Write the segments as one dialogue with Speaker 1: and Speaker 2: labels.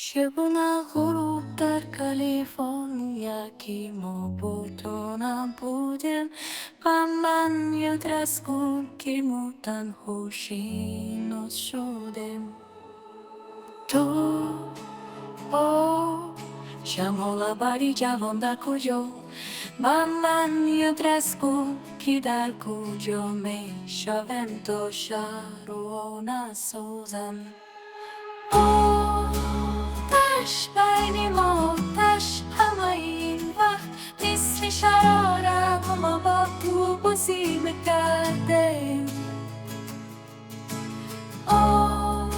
Speaker 1: شبنا غروب در کالیفرنیا که ما بودن بودیم و من یاد از کن که ما تنها شیناز شدیم تو شمال باری جوان در کجا و من یاد از کن که در کجا می شویم تا شهر رو نسازم آتش بین ما آتش همه این وقت مثل شراره ما با تو بازی میکردیم آتش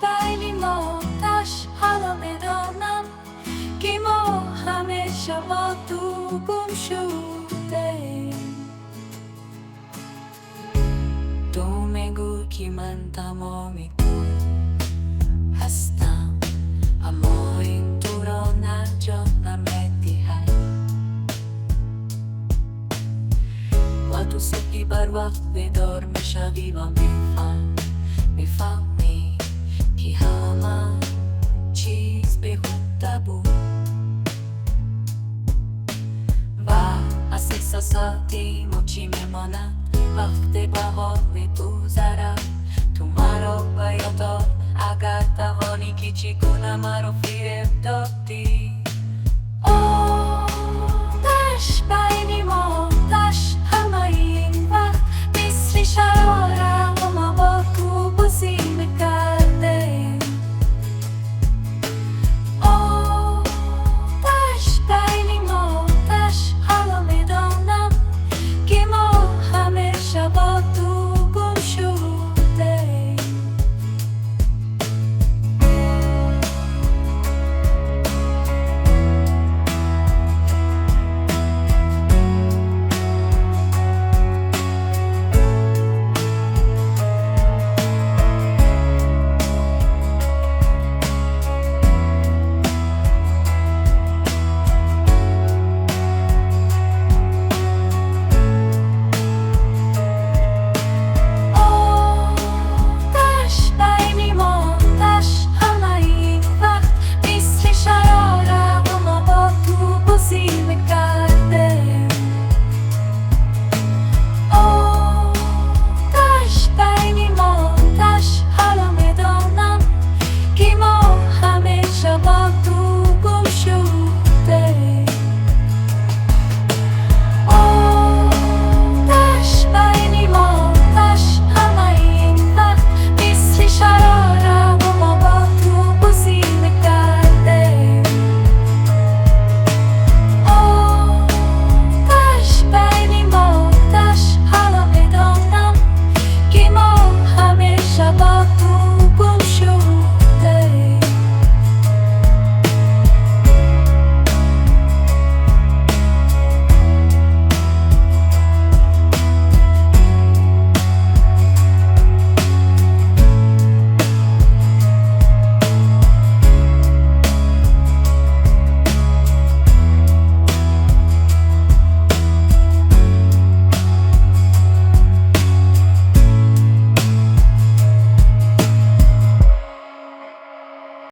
Speaker 1: بین ما آتش حالا میدانم که ما همیشه با تو گم شدیم تو میگو که من تمامی هستم اما این تو را نجات نمیدهد و تو صبحی بر وقت بیدار میشوی و میفهمی که همه چیز بیهوده بود و از احساساتی چی میماند وقتی بهار میگذرد تو مرا باید داد اگر توانی که چگونه مرا فریب داد